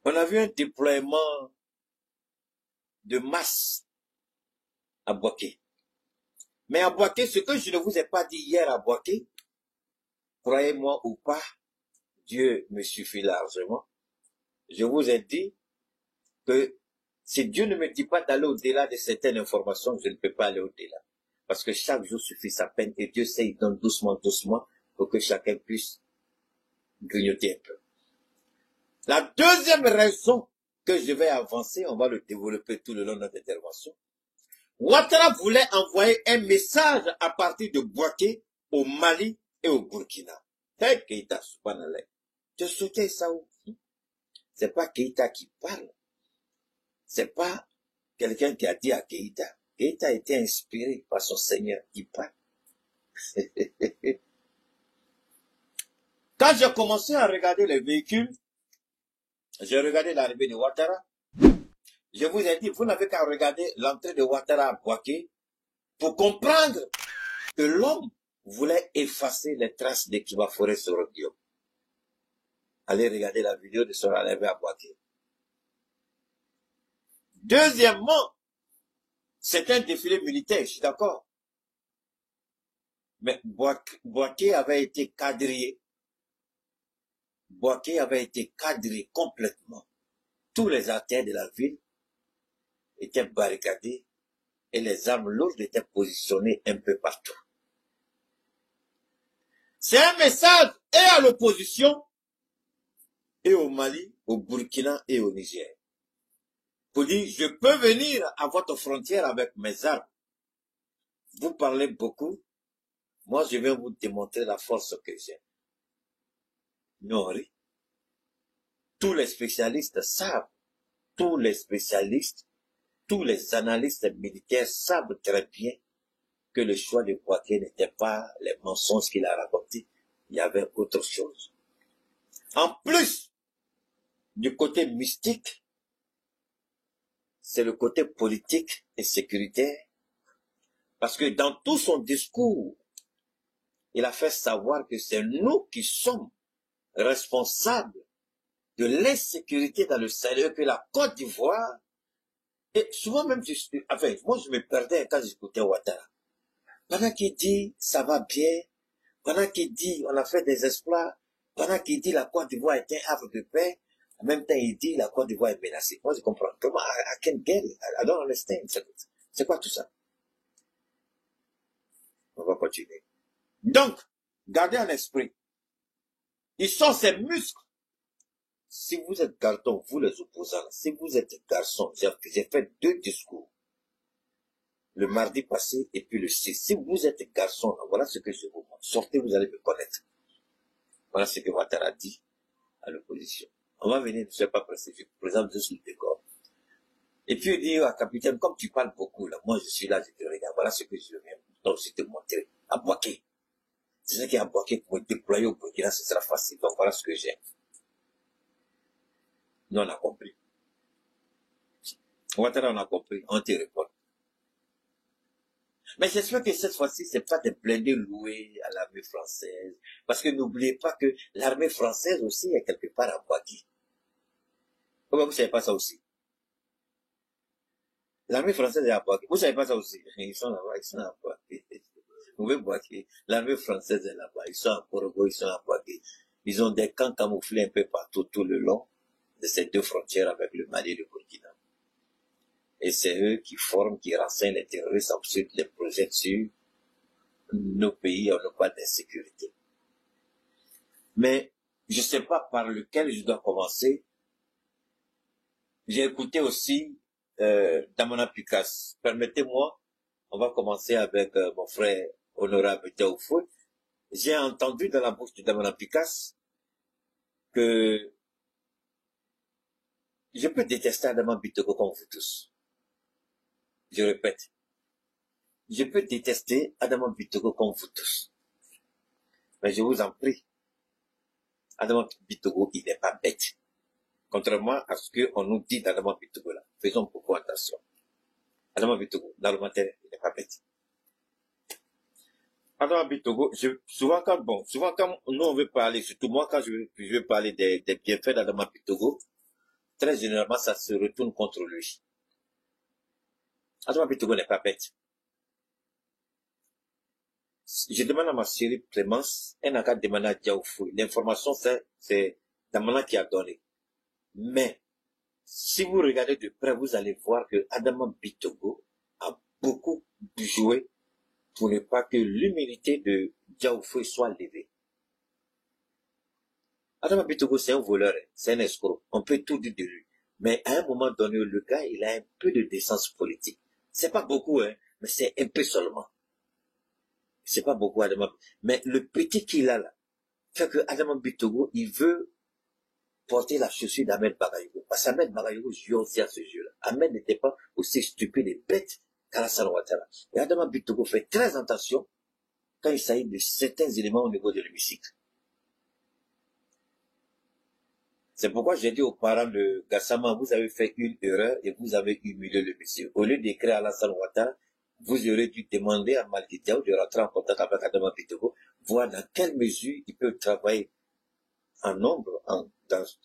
On a vu un déploiement de masse à Boaké. Mais à Boaké, ce que je ne vous ai pas dit hier à Boaké, croyez-moi ou pas, Dieu me suffit largement. Je vous ai dit que si Dieu ne me dit pas d'aller au-delà de certaines informations, je ne peux pas aller au-delà. Parce que chaque jour suffit sa peine et Dieu sait, il donne doucement, doucement pour que chacun puisse grignoter un peu. La deuxième raison que je vais avancer, on va le développer tout le long de notre intervention. Ouattara voulait envoyer un message à partir de Boaké au Mali et au Burkina. C'est Keïta, subhanallah. Tu soutiens ça où? C'est pas Keïta qui parle. C'est pas quelqu'un qui a dit à Keïta. Keïta a été inspiré par son Seigneur qui parle. Quand j'ai commencé à regarder les véhicules, j'ai regardé l'arrivée de Ouattara. Je vous ai dit, vous n'avez qu'à regarder l'entrée de Ouattara à Boaké pour comprendre que l'homme voulait effacer les traces de Kiba Forêt sur le Guillaume. Allez regarder la vidéo de son arrivée à Boaké. Deuxièmement, c'est un défilé militaire, je suis d'accord. Mais Boaké avait été quadrillé. Boaké avait été quadrillé complètement. Tous les artères de la ville étaient barricadés et les armes lourdes étaient positionnées un peu partout. C'est un message et à l'opposition, et au Mali, au Burkina et au Niger. Pour dire, je peux venir à votre frontière avec mes armes. Vous parlez beaucoup, moi je vais vous démontrer la force que j'ai. Non, tous les spécialistes savent, tous les spécialistes, tous les analystes militaires savent très bien que le choix de Boaké n'était pas les mensonges qu'il a racontés, il y avait autre chose. En plus, du côté mystique, c'est le côté politique et sécuritaire, parce que dans tout son discours, il a fait savoir que c'est nous qui sommes responsables de l'insécurité dans le Sahel, que la Côte d'Ivoire, et souvent même, moi je me perdais quand j'écoutais Ouattara. Pendant qu'il dit, ça va bien, pendant qu'il dit, on a fait des exploits, pendant qu'il dit, la Côte d'Ivoire est un havre de paix, en même temps, il dit, la Côte d'Ivoire est menacée. Moi, je comprends. Comment, I can't get it. I don't understand. C'est quoi tout ça? On va continuer. Donc, gardez en esprit. Ils sont ces muscles. Si vous êtes garçon, vous les opposants, si vous êtes garçon, j'ai fait 2 discours. Le mardi passé et puis le 6. Si vous êtes garçon, voilà ce que je vous montre. Sortez, vous allez me connaître. Voilà ce que Ouattara dit à l'opposition. On va venir, je ne suis pas pressé, je présente juste le décor. Et puis il dit à capitaine, comme tu parles beaucoup, là, moi je suis là, je te regarde, voilà ce que je viens donc je te montrer. À Boaké. C'est ce qui est à Boaké pour me déployer au Burkina, ce sera facile. Donc voilà ce que j'ai. Nous on a compris. Ouattara on a compris, on te répond. Mais j'espère que cette fois-ci, c'est pas des blindés loués à l'armée française. Parce que n'oubliez pas que l'armée française aussi est quelque part à Boaké. Pourquoi vous savez pas ça aussi? L'armée française est à Boaké. Vous savez pas ça aussi? Ils sont là-bas, ils sont à Boaké. Vous pouvez Boaké. L'armée française est là-bas. Ils sont à Korogo, ils sont à Boaké. Ils ont des camps camouflés un peu partout, tout le long de ces 2 frontières avec le Mali et le Burkina. Et c'est eux qui forment, qui renseignent les terroristes, ensuite les projettent sur nos pays, on n'a pas d'insécurité. Mais je ne sais pas par lequel je dois commencer. J'ai écouté aussi Damana Pikas. Permettez-moi, on va commencer avec mon frère honorable Théophile. J'ai entendu dans la bouche de Damana Pikas que je peux détester Adama Bitoko comme vous tous. Je répète, je peux détester Adama Bitoko comme vous tous. Mais je vous en prie, Adama Bitoko, il n'est pas bête. Contrairement à ce qu'on nous dit d'Adama Bitoko là. Faisons beaucoup attention. Adama Bitoko, dans le matin, il n'est pas bête. Adama Bitoko, souvent quand nous on veut parler, surtout moi quand je veux parler des bienfaits d'Adama Bitoko, très généralement, ça se retourne contre lui. Adama Bitogo n'est pas bête. Je demande à ma chérie Clémence, elle n'a qu'à demander à Diaoufou. L'information, c'est Damana qui a donné. Mais, si vous regardez de près, vous allez voir que Adama Bitogo a beaucoup joué pour ne pas que l'humilité de Diaoufou soit levée. Adama Bitogo, c'est un voleur, c'est un escroc. On peut tout dire de lui. Mais à un moment donné, le gars, il a un peu de décence politique. C'est pas beaucoup, hein, mais c'est un peu seulement. C'est pas beaucoup, Adama. Mais le petit qu'il a là, fait que Adama Bitogo, il veut porter la chaussure d'Ahmed Bagayogo. Parce qu'Ahmed Bagayogo joue aussi à ce jeu-là. Ahmed n'était pas aussi stupide et bête qu'Alassane Ouattara. Et Adama Bitogo fait très attention quand il s'agit de certains éléments au niveau de l'hémicycle. C'est pourquoi j'ai dit aux parents de Gassama, vous avez fait une erreur et vous avez humilié le monsieur. Au lieu d'écrire Alassane Ouattara, vous aurez dû demander à Malick Diaw de rentrer en contact avec Adama Bitogo, voir dans quelle mesure il peut travailler en nombre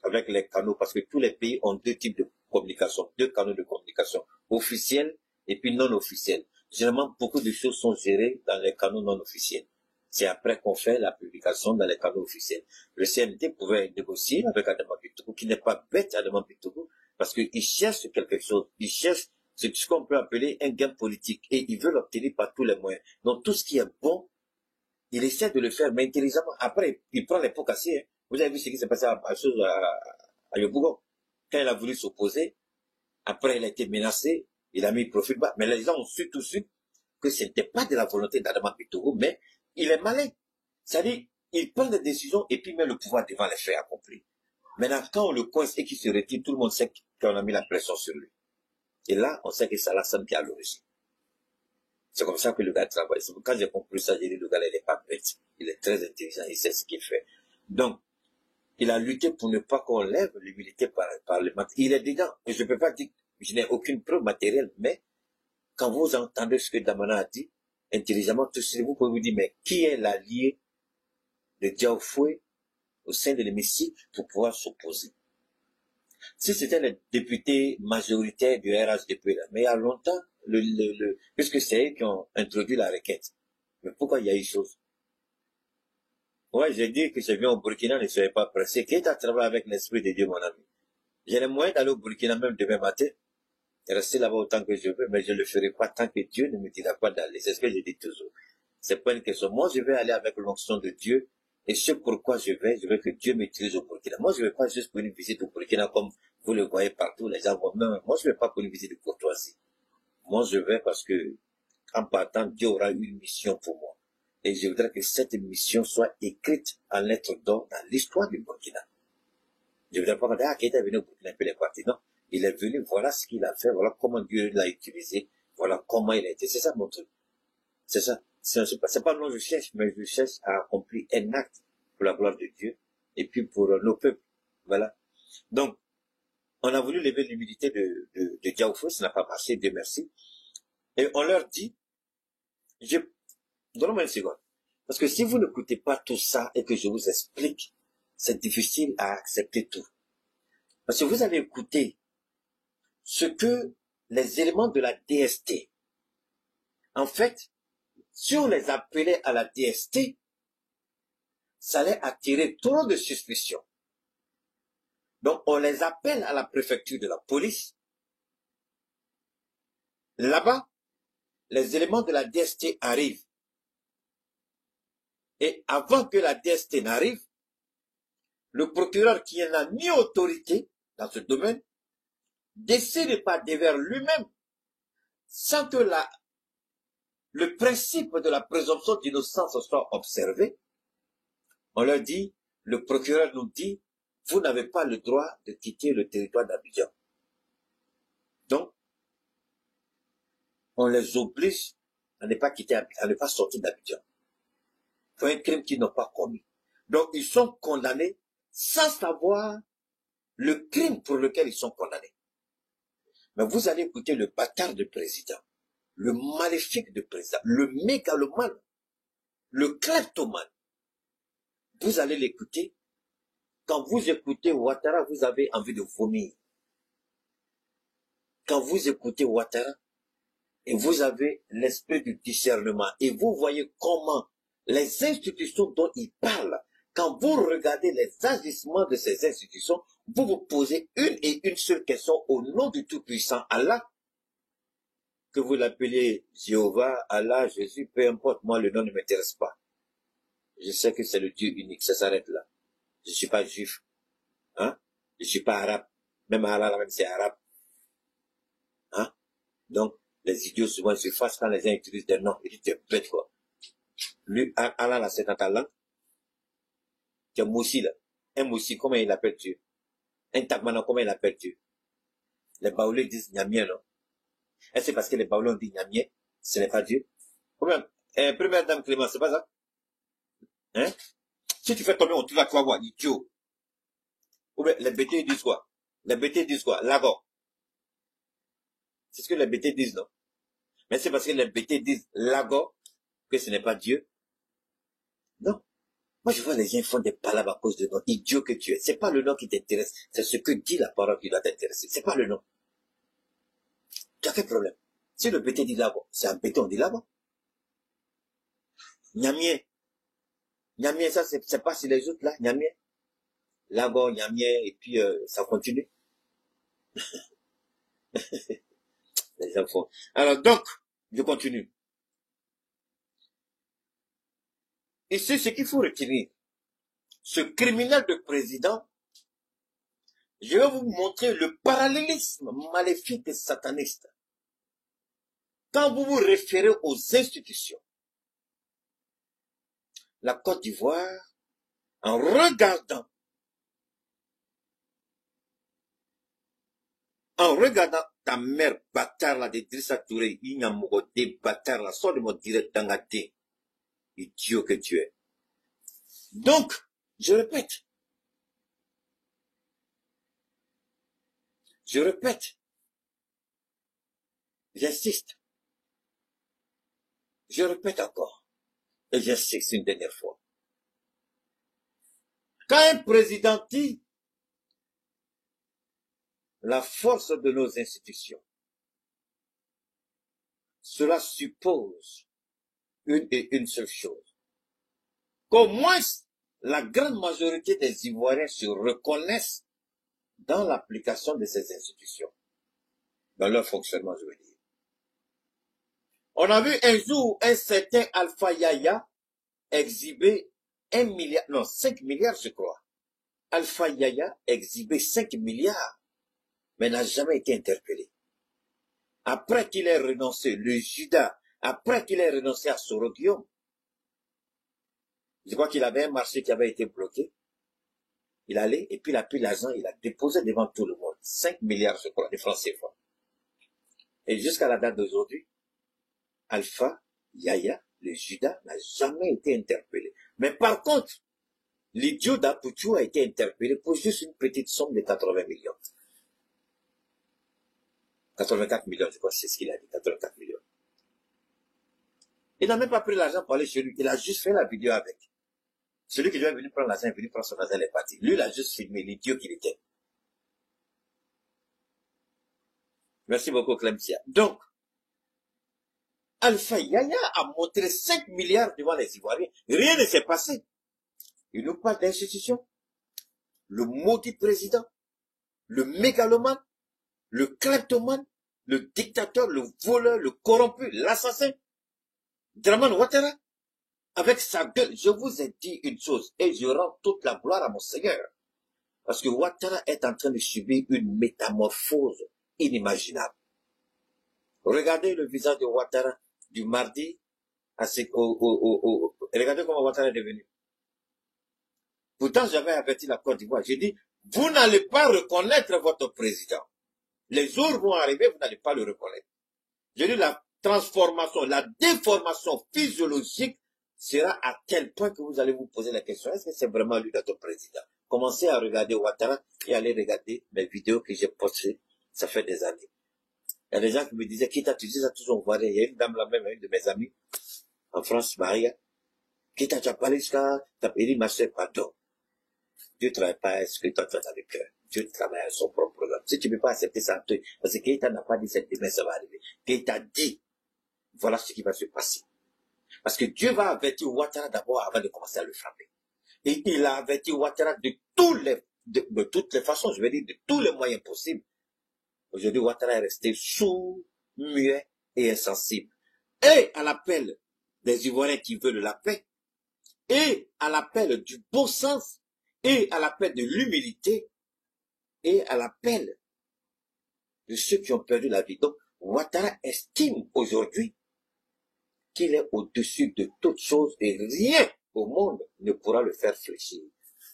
avec les canaux, parce que tous les pays ont deux types de communication, deux canaux de communication, officiels et puis non officiels. Généralement, beaucoup de choses sont gérées dans les canaux non officiels. C'est après qu'on fait la publication dans les canaux officiels. Le CNT pouvait négocier avec Adama Bitogo, qui n'est pas bête Adama Bitogo, parce qu'il cherche quelque chose. Il cherche ce qu'on peut appeler un gain politique, et il veut l'obtenir par tous les moyens. Donc tout ce qui est bon, il essaie de le faire, mais intelligemment. Après, il prend les pots cassés. Hein. Vous avez vu ce qui s'est passé à Yopougon. Quand il a voulu s'opposer, après il a été menacé, il a mis profil bas. Mais les gens ont su tout de suite que ce n'était pas de la volonté d'Adama Bitogo, mais il est malin. C'est-à-dire, il prend des décisions et puis met le pouvoir devant les faits accomplis. Maintenant, quand on le coince et qu'il se retire, tout le monde sait qu'on a mis la pression sur lui. Et là, on sait que c'est Alassane qui a l'origine. C'est comme ça que le gars travaille. Quand j'ai compris ça, j'ai dit, le gars, il n'est pas bête. Il est très intelligent, il sait ce qu'il fait. Donc, il a lutté pour ne pas qu'on lève l'humilité par le matériel. Il est dedans. Et je ne peux pas dire, je n'ai aucune preuve matérielle, mais quand vous entendez ce que Damana a dit, intelligemment, tout ce vous pouvez vous dire, mais qui est l'allié de Diaoufoué au sein de l'hémicycle pour pouvoir s'opposer? Si c'était les députés majoritaires du RHDP, là, mais il y a longtemps, puisque c'est eux qui ont introduit la requête. Mais pourquoi il y a eu chose? Ouais, j'ai dit que je viens au Burkina, ne soyez pas pressé. Qui est à travailler avec l'Esprit de Dieu, mon ami? J'ai les moyens d'aller au Burkina même demain matin, et rester là-bas autant que je veux, mais je ne le ferai pas tant que Dieu ne me dira pas d'aller. C'est ce que je dis toujours. C'est pas une question. Moi, je vais aller avec l'onction de Dieu, et ce pourquoi je veux que Dieu m'utilise au Burkina. Moi, je ne vais pas juste pour une visite au Burkina comme vous le voyez partout, les gens vont, non, moi, je ne vais pas pour une visite de courtoisie. Moi, je vais parce que, en partant, Dieu aura une mission pour moi. Et je voudrais que cette mission soit écrite en lettres d'or dans l'histoire du Burkina. Je voudrais pas dire, ah, qui était venu au Burkina, puis il est parti. Non. Il est venu, voilà ce qu'il a fait, voilà comment Dieu l'a utilisé, voilà comment il a été. C'est ça mon truc. C'est ça. C'est pas non je cherche, mais je cherche à accomplir un acte pour la gloire de Dieu et puis pour nos peuples. Voilà. Donc, on a voulu lever l'humilité de Diaoufou, ça n'a pas marché, Dieu merci. Et on leur dit, donnez-moi une seconde. Parce que si vous n'écoutez pas tout ça et que je vous explique, c'est difficile à accepter tout. Parce que vous avez écouté ce que les éléments de la DST, en fait, si on les appelait à la DST, ça allait attirer trop de suspicions. Donc, on les appelle à la préfecture de la police. Là-bas, les éléments de la DST arrivent. Et avant que la DST n'arrive, le procureur qui n'a ni autorité dans ce domaine décide par devers lui-même, sans que le principe de la présomption d'innocence soit observé. On leur dit, le procureur nous dit, vous n'avez pas le droit de quitter le territoire d'Abidjan. Donc, on les oblige à ne pas quitter Abidjan, à ne pas sortir d'Abidjan. Pour un crime qu'ils n'ont pas commis. Donc, ils sont condamnés sans savoir le crime pour lequel ils sont condamnés. Mais vous allez écouter le bâtard de président, le maléfique de président, le mégalomane, le kleptomane. Vous allez l'écouter. Quand vous écoutez Ouattara, vous avez envie de vomir. quand vous écoutez Ouattara, et vous avez l'esprit du discernement, et vous voyez comment les institutions dont il parle, quand vous regardez les agissements de ces institutions, vous vous posez une et une seule question au nom du Tout-Puissant Allah, que vous l'appelez Jéhovah, Allah, Jésus, peu importe, moi le nom ne m'intéresse pas. Je sais que c'est le Dieu unique, ça s'arrête là. Je ne suis pas juif, hein? Je ne suis pas arabe, même Allah, même c'est arabe, hein? Donc, les idiots souvent se fassent quand les gens utilisent des noms, ils disent t'es bête quoi. Lui, Allah, là, c'est dans ta langue. Tu as Moussi là. Un Moussi, comment il appelle Dieu? Un Tagmana, comment il appelle Dieu? Les Baoulés disent Nyamien, non? Est-ce que c'est parce que les Baoulés ont dit Nyamien, ce n'est pas Dieu? Combien? Première dame Clément, c'est pas ça? Hein? Si tu fais tomber, on te va voir, idiot. Ou bien, les BT disent quoi? Les BT disent quoi? Lago. C'est ce que les BT disent, non? Mais c'est parce que les BT disent Lago que ce n'est pas Dieu. Non. Moi, je vois les gens font des palabres à cause de nom. Idiot que tu es. C'est pas le nom qui t'intéresse. C'est ce que dit la parole qui doit t'intéresser. C'est pas le nom. Tu as quel problème? Si le BT dit Lago, c'est un BT, on dit Lago. Nyamien. Nyamien, ça, c'est pas sur les autres, là. Nyamien. Lago, Nyamien, et puis, ça continue. Les enfants. Alors, donc, je continue. Ici, ce qu'il faut retenir, ce criminel de président, je vais vous montrer le parallélisme maléfique et sataniste. Quand vous vous référez aux institutions, la Côte d'Ivoire, en regardant ta mère bâtard là, d'Idrissa Touré, Inamogo, des bâtards là, sort de mon direct dans la thé, idiot que tu es. Donc, je répète, j'insiste, je répète encore, et j'insiste une dernière fois. Quand un président dit la force de nos institutions, cela suppose une et une seule chose. Qu'au moins, la grande majorité des Ivoiriens se reconnaissent dans l'application de ces institutions. Dans leur fonctionnement, je veux dire. On a vu un jour un certain Alpha Yaya exhiber 5 milliards, je crois. Alpha Yaya exhiber 5 milliards, mais n'a jamais été interpellé. Après qu'il ait renoncé, le Judas, après qu'il ait renoncé à Soroguion, je crois qu'il avait un marché qui avait été bloqué. Il allait, et puis il a pris l'argent, il a déposé devant tout le monde. 5 milliards, je crois, de francs CFA. Et jusqu'à la date d'aujourd'hui, Alpha Yaya, le Judas, n'a jamais été interpellé. Mais par contre, l'idiot d'Apoutou a été interpellé pour juste une petite somme de 80 millions. 84 millions, je crois, c'est ce qu'il a dit, 84 millions. Il n'a même pas pris l'argent pour aller chez lui, il a juste fait la vidéo avec. Celui qui devait venir prendre l'argent est venu prendre son argent, il est parti. Lui, il a juste filmé l'idiot qu'il était. Merci beaucoup, Clemcia. Donc, Alpha Yaya a montré 5 milliards devant les Ivoiriens. Rien ne s'est passé. Il nous parle d'institution. Le maudit président, le mégalomane, le kleptomane, le dictateur, le voleur, le corrompu, l'assassin. Dramane Ouattara, avec sa gueule, je vous ai dit une chose, et je rends toute la gloire à mon Seigneur. Parce que Ouattara est en train de subir une métamorphose inimaginable. Regardez le visage de Ouattara du mardi à regardez comment Ouattara est devenu. Pourtant, j'avais averti la Côte d'Ivoire. J'ai dit, vous n'allez pas reconnaître votre président. Les jours vont arriver, vous n'allez pas le reconnaître. J'ai dit, la transformation, la déformation physiologique sera à tel point que vous allez vous poser la question, est-ce que c'est vraiment lui notre président? Commencez à regarder Ouattara et allez regarder mes vidéos que j'ai postées, ça fait des années. Il y a des gens qui me disaient, Kita, tu dis ça toujours voir. Il y a une dame là-même, une de mes amies, en France, Maria. Kita, tu as parlé jusqu'à, tu as dit, ma soeur, pardon. Dieu ne travaille pas à ce que toi tu as dans le cœur. Dieu travaille à son propre programme. Si tu ne peux pas accepter ça, parce que Keïta n'a pas dit cette demain ça va arriver. Keïta dit, voilà ce qui va se passer. Parce que Dieu va avertir Ouattara d'abord avant de commencer à le frapper. Et il a averti Ouattara de toutes les façons, je veux dire de tous les moyens possibles. Aujourd'hui, Ouattara est resté sourd, muet et insensible. Et à l'appel des Ivoiriens qui veulent la paix, et à l'appel du bon sens, et à l'appel de l'humilité, et à l'appel de ceux qui ont perdu la vie. Donc, Ouattara estime aujourd'hui qu'il est au-dessus de toutes choses et rien au monde ne pourra le faire fléchir.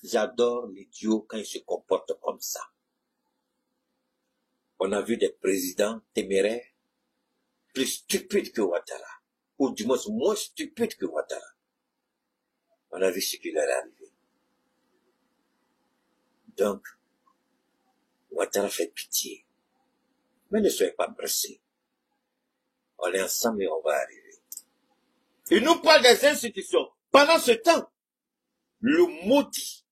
J'adore l'idiot quand il se comporte comme ça. On a vu des présidents téméraires plus stupides que Ouattara, ou du moins moins stupides que Ouattara. On a vu ce qui leur est arrivé. Donc, Ouattara fait pitié. Mais ne soyez pas pressés. On est ensemble et on va arriver. Il nous parle des institutions. Pendant ce temps, le maudit,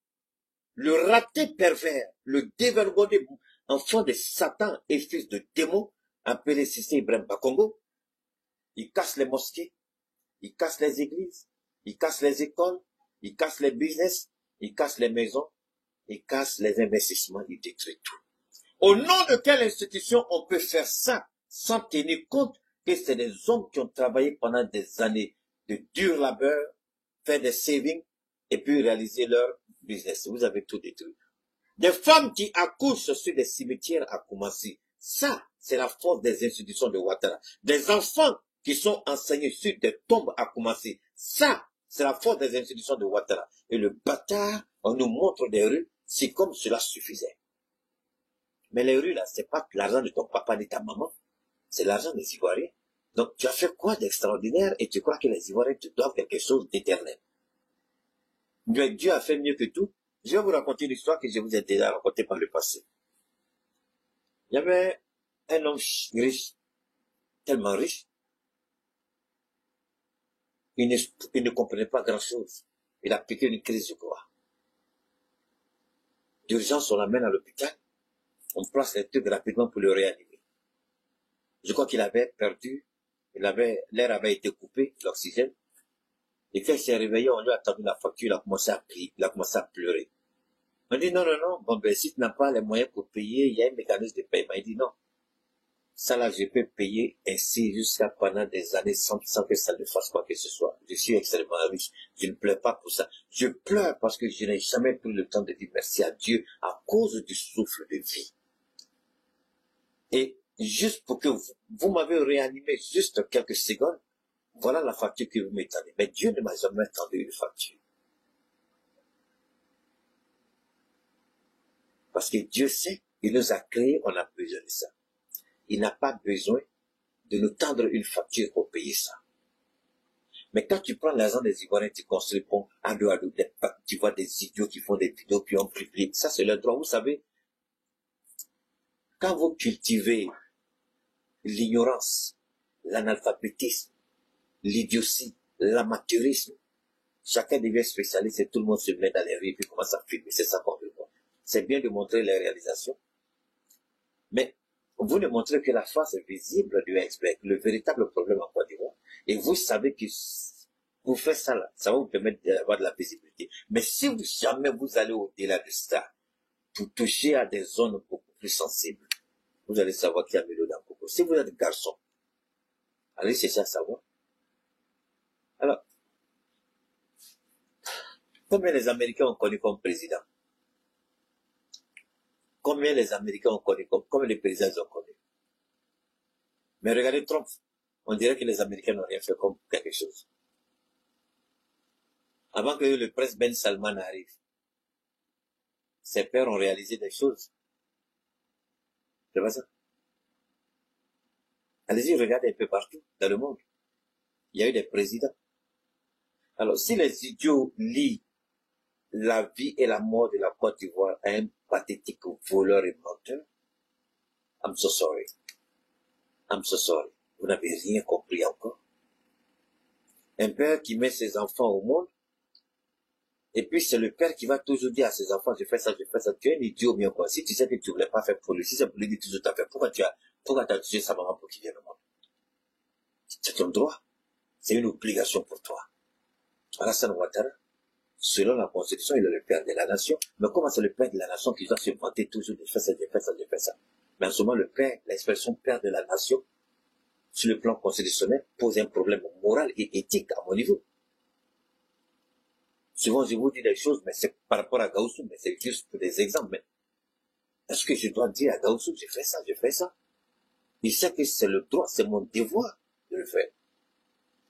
le raté pervers, le dévergondé enfant de Satan et fils de démon, appelé Sissé Ibrahim Bakongo, il casse les mosquées, il casse les églises, il casse les écoles, il casse les business, il casse les maisons, il casse les investissements, il détruit tout. Au nom de quelle institution on peut faire ça sans tenir compte que c'est des hommes qui ont travaillé pendant des années de dur labeur, faire des savings et puis réaliser leur business. Vous avez tout détruit. Des femmes qui accouchent sur des cimetières à Koumassi. Ça, c'est la force des institutions de Ouattara. Des enfants qui sont enseignés sur des tombes à Koumassi. Ça, c'est la force des institutions de Ouattara. Et le bâtard, on nous montre des rues, c'est comme cela suffisait. Mais les rues, là, c'est pas l'argent de ton papa ni ta maman. C'est l'argent des Ivoiriens. Donc, tu as fait quoi d'extraordinaire et tu crois que les Ivoiriens te doivent quelque chose d'éternel. Dieu a fait mieux que tout. Je vais vous raconter une histoire que je vous ai déjà racontée par le passé. Il y avait un homme riche, tellement riche, il ne comprenait pas grand-chose. Il a piqué une crise de gloire. D'urgence, on l'amène à l'hôpital. On place les trucs rapidement pour le réanimer. Je crois qu'il avait perdu, l'air avait été coupé, l'oxygène. Et quand il s'est réveillé, on lui a attendu la facture, il a commencé à crier, il a commencé à pleurer. On dit non, bon ben si tu n'as pas les moyens pour payer, il y a un mécanisme de paiement. Il dit non. Ça là, je peux payer ainsi jusqu'à pendant des années sans que ça ne fasse quoi que ce soit. Je suis extrêmement riche. Je ne pleure pas pour ça. Je pleure parce que je n'ai jamais pris le temps de dire merci à Dieu à cause du souffle de vie. Et juste pour que vous m'avez réanimé juste quelques secondes, voilà la facture que vous m'étendez. Mais Dieu ne m'a jamais tendu une facture. Parce que Dieu sait, il nous a créés, on a besoin de ça. Il n'a pas besoin de nous tendre une facture pour payer ça. Mais quand tu prends l'argent des Ivoiriens, tu construis le pont, à dos, tu vois des idiots qui font des vidéos qui ont publié. Ça, c'est leur droit. Vous savez, quand vous cultivez l'ignorance, l'analphabétisme, l'idiotie, l'amateurisme, chacun devient spécialiste et tout le monde se met dans les rues et puis commence à filmer. C'est ça qu'on veut voir. C'est bien de montrer les réalisations, mais vous ne montrez que la face visible du iceberg, le véritable problème en Côte d'Ivoire. Et vous savez que vous faites ça là, ça va vous permettre d'avoir de la visibilité. Mais si jamais vous allez au-delà de ça, pour toucher à des zones beaucoup plus sensibles, vous allez savoir qu'il y a Mélo dans Coco. Si vous êtes garçon, allez chercher à savoir. Alors, combien les Américains ont connu comme président? Combien les Américains ont connu combien les présidents ont connu? Mais regardez Trump. On dirait que les Américains n'ont rien fait comme quelque chose. Avant que le prince Ben Salman arrive, ses pères ont réalisé des choses. C'est pas ça? Allez-y, regardez un peu partout dans le monde. Il y a eu des présidents. Alors, si les idiots lient la vie et la mort de la Côte d'Ivoire à un pathétique voleur et menteur, I'm so sorry. I'm so sorry. Vous n'avez rien compris encore. Un père qui met ses enfants au monde Et puis c'est le père qui va toujours dire à ses enfants, je fais ça, je fais ça. Tu es un idiot bien quoi. Si tu sais que tu voulais pas faire pour lui, si c'est pour lui que tu t'as fait, pourquoi t'as tué sa maman pour qu'il vienne au monde? C'est ton droit. C'est une obligation pour toi. Alassane Ouattara, selon la Constitution, il est le père de la nation. Mais comment c'est le père de la nation qui doit se vanter toujours de faire ça, de faire ça, de faire ça? Mais en ce moment, le père, l'expression père de la nation, sur le plan constitutionnel, pose un problème moral et éthique à mon niveau. Souvent, je vous dis des choses, mais c'est par rapport à Gaussou, mais c'est juste pour des exemples. Mais est-ce que je dois dire à Gaussou, je fais ça, je fais ça? Il sait que c'est le droit, c'est mon devoir de le faire.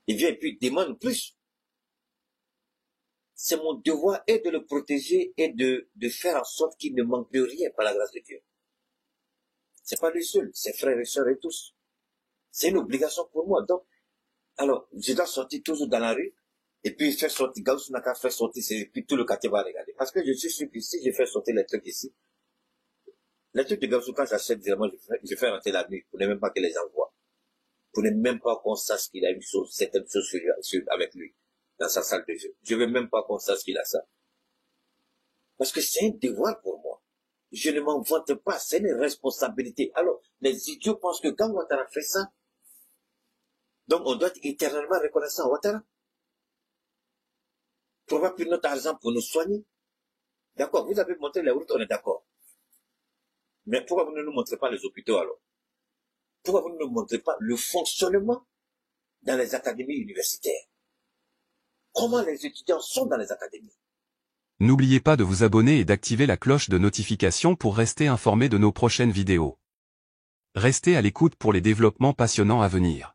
Il vient et puis il demande plus. C'est mon devoir et de le protéger et de faire en sorte qu'il ne manque de rien par la grâce de Dieu. C'est pas lui seul, ses frères et sœurs et tous. C'est une obligation pour moi. Donc, alors, je dois sortir toujours dans la rue, et puis faire sortir, Gaussou n'a qu'à faire sortir, et puis tout le quartier va regarder. Parce que je suis sûr que si je fais sortir les trucs ici, les trucs de Gaussou, quand j'achète directement, je fais rentrer la nuit, pour ne même pas que les gens voient. Pour ne même pas qu'on sache qu'il a une chose, certaines choses avec lui, dans sa salle de jeu. Je veux même pas qu'on sache qu'il a ça. Parce que c'est un devoir pour moi. Je ne m'en vante pas, c'est une responsabilité. Alors, les idiots pensent que quand Ouattara fait ça, donc on doit être éternellement reconnaissant à Ouattara. Pour avoir pris notre argent pour nous soigner. D'accord, vous avez montré les routes, on est d'accord. Mais pourquoi vous ne nous montrez pas les hôpitaux alors? Pourquoi vous ne nous montrez pas le fonctionnement dans les académies universitaires? Comment les étudiants sont dans les académies? N'oubliez pas de vous abonner et d'activer la cloche de notification pour rester informé de nos prochaines vidéos. Restez à l'écoute pour les développements passionnants à venir.